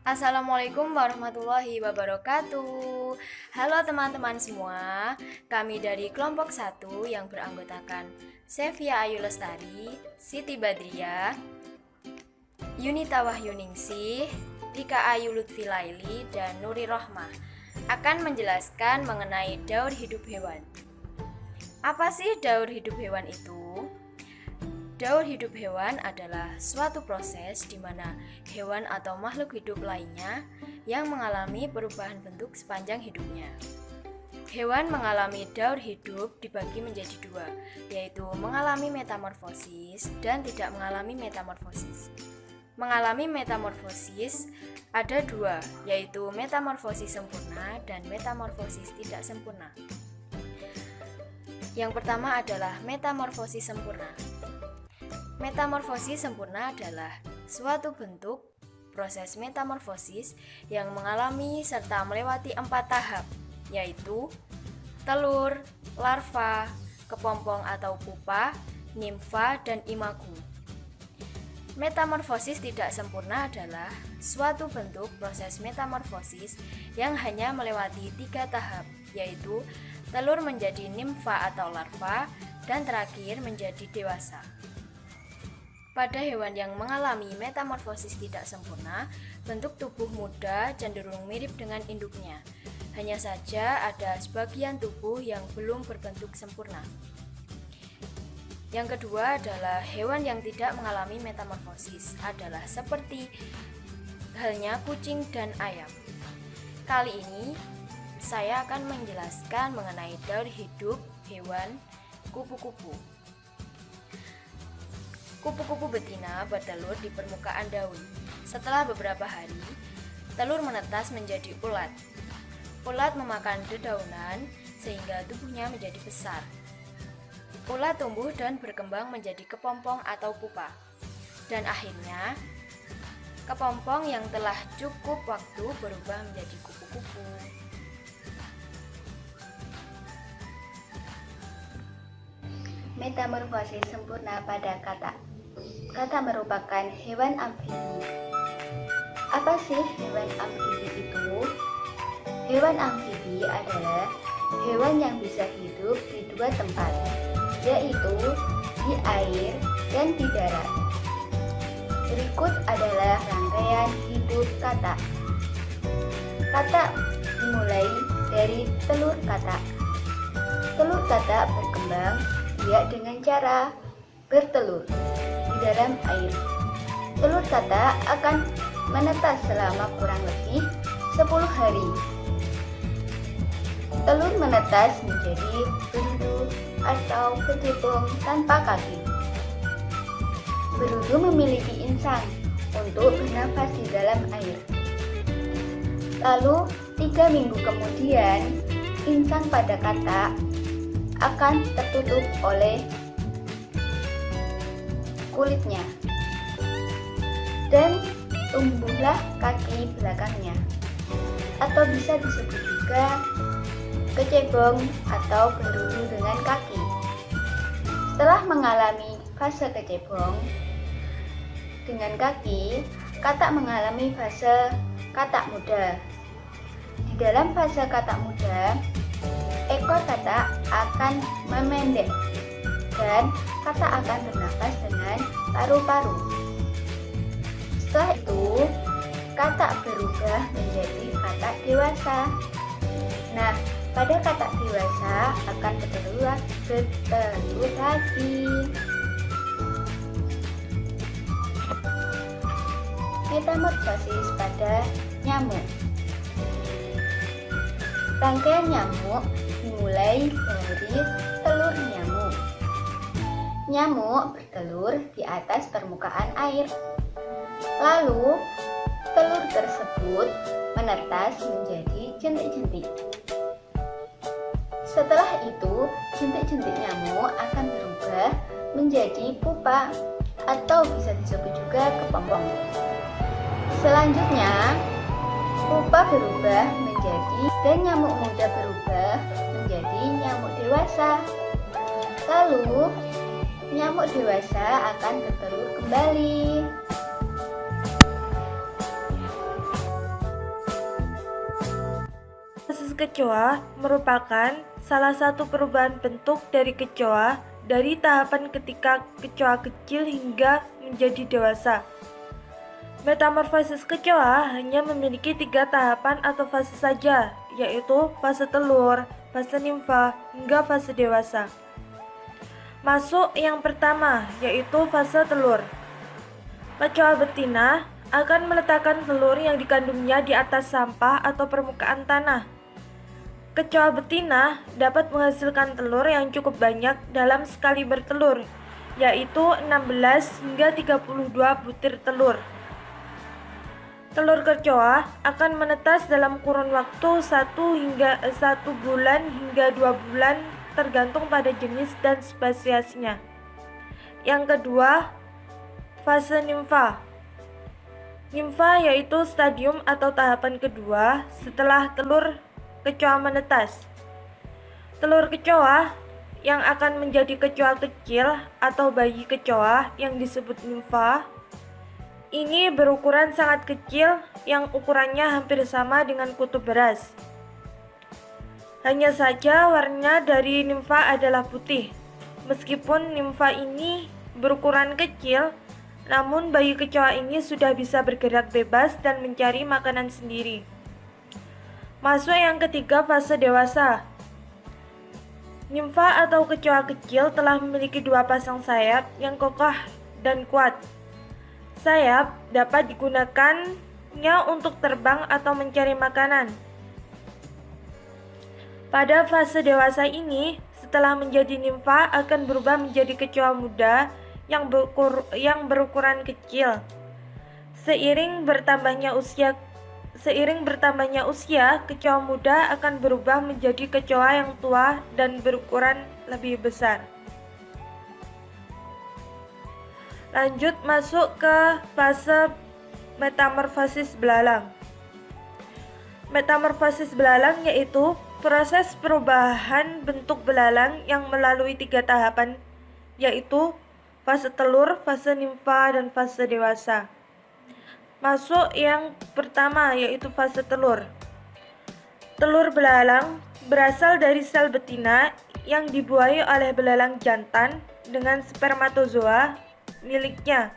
Assalamualaikum warahmatullahi wabarakatuh. Halo teman-teman semua, kami dari kelompok 1 yang beranggotakan Sevia Ayu Lestari, Siti Badriah, Yunita Wahyuningsih, Rika Ayu Lutfi Laili, dan Nuri Rohmah akan menjelaskan mengenai daur hidup hewan. Apa sih daur hidup hewan itu? Daur hidup hewan adalah suatu proses di mana hewan atau makhluk hidup lainnya yang mengalami perubahan bentuk sepanjang hidupnya. Hewan mengalami daur hidup dibagi menjadi dua, yaitu mengalami metamorfosis dan tidak mengalami metamorfosis. Mengalami metamorfosis ada dua, yaitu metamorfosis sempurna dan metamorfosis tidak sempurna. Yang pertama adalah metamorfosis sempurna. Metamorfosis sempurna adalah suatu bentuk proses metamorfosis yang mengalami serta melewati 4 tahap, yaitu telur, larva, kepompong atau pupa, nimfa, dan imago. Metamorfosis tidak sempurna adalah suatu bentuk proses metamorfosis yang hanya melewati 3 tahap, yaitu telur menjadi nimfa atau larva, dan terakhir menjadi dewasa. Pada hewan yang mengalami metamorfosis tidak sempurna, bentuk tubuh muda cenderung mirip dengan induknya. Hanya saja ada sebagian tubuh yang belum berbentuk sempurna. Yang kedua adalah hewan yang tidak mengalami metamorfosis adalah seperti halnya kucing dan ayam. Kali ini saya akan menjelaskan mengenai daur hidup hewan kupu-kupu. Kupu-kupu betina bertelur di permukaan daun. Setelah beberapa hari, telur menetas menjadi ulat. Ulat memakan dedaunan sehingga tubuhnya menjadi besar. Ulat tumbuh dan berkembang menjadi kepompong atau pupa. Dan akhirnya, kepompong yang telah cukup waktu berubah menjadi kupu-kupu. Metamorfosis sempurna pada katak. Katak merupakan hewan amfibi. Apa sih hewan amfibi itu? Hewan amfibi adalah hewan yang bisa hidup di 2 tempat, yaitu di air dan di darat. Berikut adalah rangkaian hidup katak. Katak dimulai dari telur katak. Telur katak berkembang biak dengan cara bertelur di dalam air. Telur katak akan menetas selama kurang lebih 10 hari. Telur menetas menjadi berudu atau kecebong tanpa kaki. Berudu memiliki insang untuk bernafas di dalam air. Lalu 3 minggu kemudian, insang pada katak akan tertutup oleh kulitnya dan tumbuhlah kaki belakangnya, atau bisa disebut juga kecebong atau berudu dengan kaki. Setelah mengalami fase kecebong dengan kaki, katak mengalami fase katak muda. Di dalam fase katak muda, ekor katak akan memendek dan katak akan bernafas dengan paru-paru. Setelah itu, katak berubah menjadi katak dewasa. Nah, pada katak dewasa akan bertelur lagi. Metamorfosis pada nyamuk. Rangkaian nyamuk dimulai dari telur nyamuk. Nyamuk bertelur di atas permukaan air. Lalu, telur tersebut menetas menjadi jentik-jentik. Setelah itu, jentik-jentik nyamuk akan berubah menjadi pupa atau bisa disebut juga kepompong. Selanjutnya, pupa berubah menjadi dan nyamuk muda berubah menjadi nyamuk dewasa. Lalu, nyamuk dewasa akan bertelur kembali. Metamorfosis kecoa merupakan salah satu perubahan bentuk dari kecoa dari tahapan ketika kecoa kecil hingga menjadi dewasa. Metamorfosis kecoa hanya memiliki 3 tahapan atau fase saja, yaitu fase telur, fase nimfa, hingga fase dewasa. Masuk yang pertama, yaitu fase telur. Kecoa betina akan meletakkan telur yang dikandungnya di atas sampah atau permukaan tanah. Kecoa betina dapat menghasilkan telur yang cukup banyak dalam sekali bertelur, yaitu 16 hingga 32 butir telur. Telur kecoa akan menetas dalam kurun waktu 1 bulan hingga 2 bulan tergantung pada jenis dan spesiesnya. Yang kedua, fase nimfa. Nimfa yaitu stadium atau tahapan kedua setelah telur kecoa menetas. Telur kecoa yang akan menjadi kecoa kecil atau bayi kecoa yang disebut nimfa ini berukuran sangat kecil yang ukurannya hampir sama dengan kutub beras. Hanya saja warna dari nimfa adalah putih. Meskipun nimfa ini berukuran kecil, namun bayi kecoa ini sudah bisa bergerak bebas dan mencari makanan sendiri. Masuk yang ketiga, fase dewasa. Nimfa atau kecoa kecil telah memiliki 2 pasang sayap yang kokoh dan kuat. Sayap dapat digunakannya untuk terbang atau mencari makanan. Pada fase dewasa ini, setelah menjadi nimfa akan berubah menjadi kecoa muda yang berukuran kecil. Seiring bertambahnya usia, kecoa muda akan berubah menjadi kecoa yang tua dan berukuran lebih besar. Lanjut masuk ke fase metamorfosis belalang. Metamorfosis belalang yaitu proses perubahan bentuk belalang yang melalui 3 tahapan, yaitu fase telur, fase nimfa, dan fase dewasa. Masuk yang pertama, yaitu fase telur. Telur belalang berasal dari sel betina yang dibuahi oleh belalang jantan dengan spermatozoa miliknya.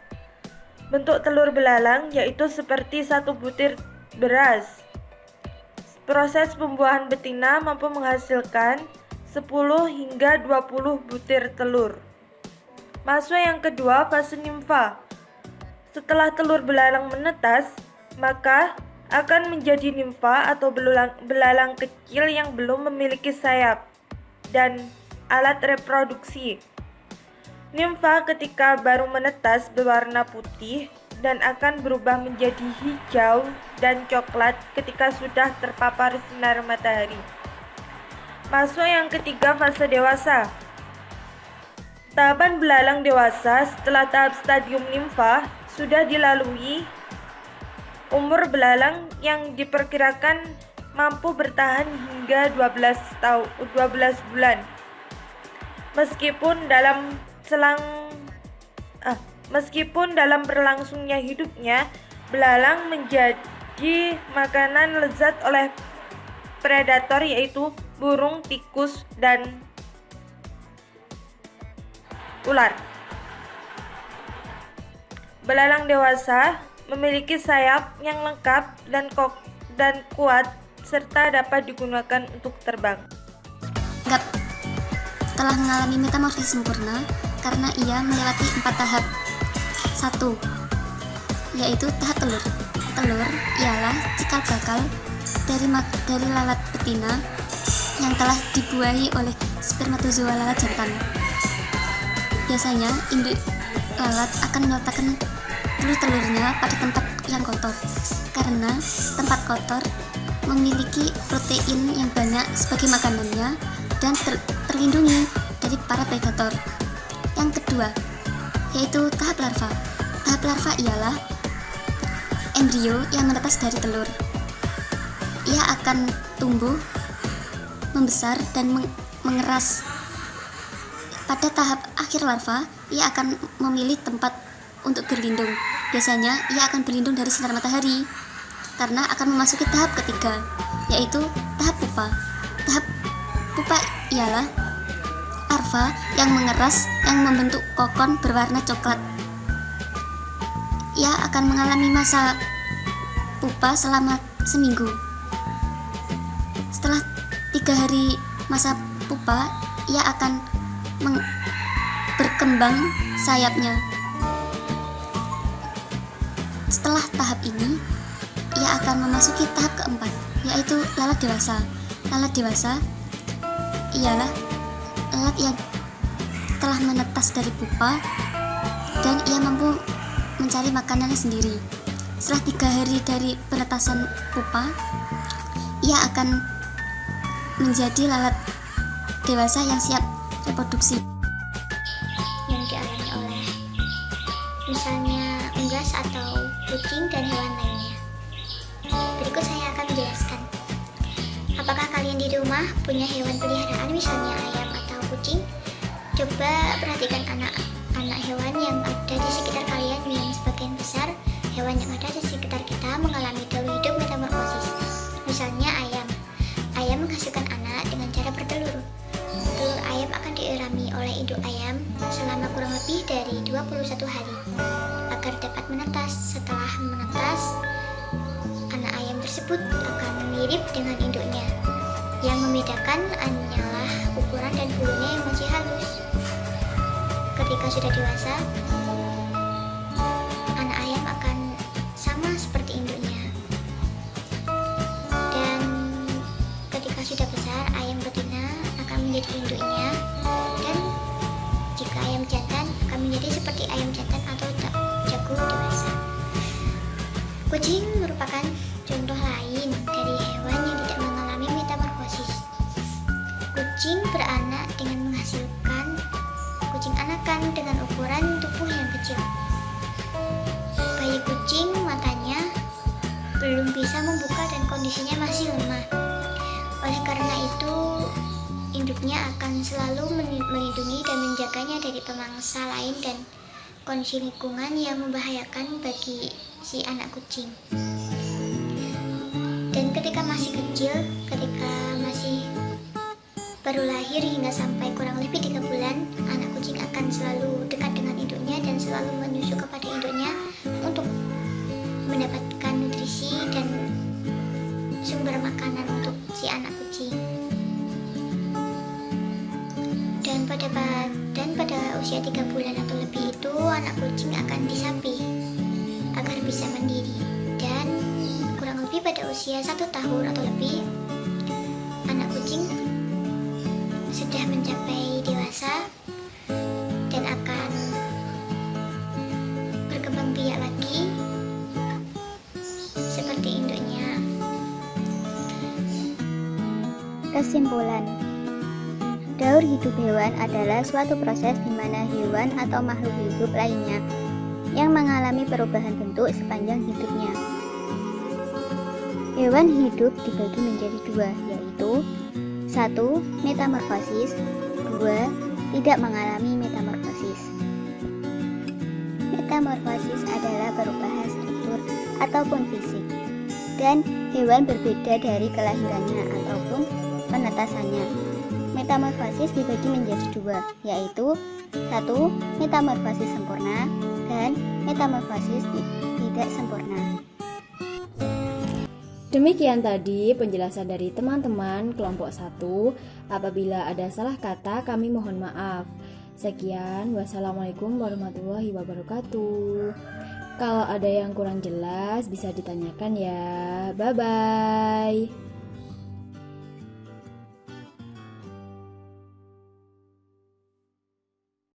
Bentuk telur belalang yaitu seperti 1 butir beras. Proses pembuahan betina mampu menghasilkan 10 hingga 20 butir telur. Masuk yang kedua, fase nimfa. Setelah telur belalang menetas, maka akan menjadi nimfa atau belalang kecil yang belum memiliki sayap dan alat reproduksi. Nimfa ketika baru menetas berwarna putih dan akan berubah menjadi hijau dan coklat ketika sudah terpapar sinar matahari. Masuk yang ketiga, fase dewasa. Tahapan belalang dewasa setelah tahap stadium nimfa sudah dilalui. Umur belalang yang diperkirakan mampu bertahan hingga 12 bulan. Meskipun dalam berlangsungnya hidupnya, belalang menjadi makanan lezat oleh predator yaitu burung, tikus, dan ular. Belalang dewasa memiliki sayap yang lengkap dan kuat serta dapat digunakan untuk terbang. Telah mengalami metamorfosis sempurna karena ia melewati 4 tahap. 1. Yaitu tahap telur. Telur ialah cikal bakal dari lalat betina yang telah dibuahi oleh spermatozoa lalat jantan. Biasanya induk lalat akan meletakkan telur-telurnya pada tempat yang kotor, karena tempat kotor memiliki protein yang banyak sebagai makanannya dan terlindungi dari para predator. Yang kedua, yaitu tahap larva. Tahap larva ialah embrio yang menetas dari telur. Ia akan tumbuh, membesar, dan mengeras. Pada tahap akhir larva, ia akan memilih tempat untuk berlindung. Biasanya, ia akan berlindung dari sinar matahari karena akan memasuki tahap ketiga, yaitu tahap pupa. Tahap pupa ialah larva yang mengeras yang membentuk kokon berwarna coklat. Ia akan mengalami masa pupa selama seminggu. Setelah 3 hari masa pupa, ia akan berkembang sayapnya. Setelah tahap ini, ia akan memasuki tahap keempat, yaitu lalat dewasa. Lalat dewasa ialah lalat yang telah menetas dari pupa dan ia mampu mencari makanannya sendiri. Setelah 3 hari dari penetasan pupa, ia akan menjadi lalat dewasa yang siap reproduksi. Yang dialami oleh misalnya unggas atau kucing dan hewan lainnya. Berikut saya akan menjelaskan. Apakah kalian di rumah punya hewan peliharaan misalnya ayam atau kucing? Coba perhatikan anak-anak hewan yang ada di sekitar kalian, yang sebagian besar hewan yang ada di sekitar kita mengalami daur hidup metamorfosis. Misalnya ayam. Ayam menghasilkan anak dengan cara bertelur. Telur ayam akan diirami oleh induk ayam selama kurang lebih dari 21 hari agar dapat menetas. Setelah menetas, anak ayam tersebut akan mirip dengan induknya. Yang membedakan hanyalah ukuran dan bulunya yang masih halus. Ketika sudah dewasa, anak ayam akan sama seperti induknya. Dan ketika sudah besar, ayam betina akan menjadi induknya. Dan jika ayam jantan akan menjadi seperti ayam jantan atau jago dewasa. Kucing merupakan contoh lain dari hewan yang tidak mengalami metamorfosis. Kucing beranak dengan menghasilkan kucing anakan dengan ukuran tubuh yang kecil. Bayi kucing matanya belum bisa membuka dan kondisinya masih lemah. Oleh karena itu, induknya akan selalu melindungi dan menjaganya dari pemangsa lain dan kondisi lingkungan yang membahayakan bagi si anak kucing. Dan ketika masih kecil, ketika masih baru lahir hingga sampai kurang lebih 3 bulan, anak kucing akan selalu dekat dengan induknya dan selalu menyusu kepada induknya untuk mendapatkan nutrisi dan sumber makanan untuk si anak kucing. Dan pada usia 3 bulan atau lebih itu, anak kucing akan disapi agar bisa mandiri. Dan kurang lebih pada usia 1 tahun atau lebih, anak kucing sudah mencapai dewasa dan akan berkembang biak lagi seperti induknya. Kesimpulan, daur hidup hewan adalah suatu proses di mana hewan atau makhluk hidup lainnya yang mengalami perubahan bentuk sepanjang hidupnya. Hewan hidup dibagi menjadi 2, yaitu 1. Metamorfosis. 2. Tidak mengalami metamorfosis. Metamorfosis adalah perubahan struktur ataupun fisik, dan hewan berbeda dari kelahirannya ataupun penetasannya. Metamorfosis dibagi menjadi 2, yaitu 1. Metamorfosis sempurna dan metamorfosis tidak sempurna. Demikian tadi penjelasan dari teman-teman kelompok 1. Apabila ada salah kata, kami mohon maaf. Sekian, wassalamualaikum warahmatullahi wabarakatuh. Kalau ada yang kurang jelas bisa ditanyakan ya. Bye-bye.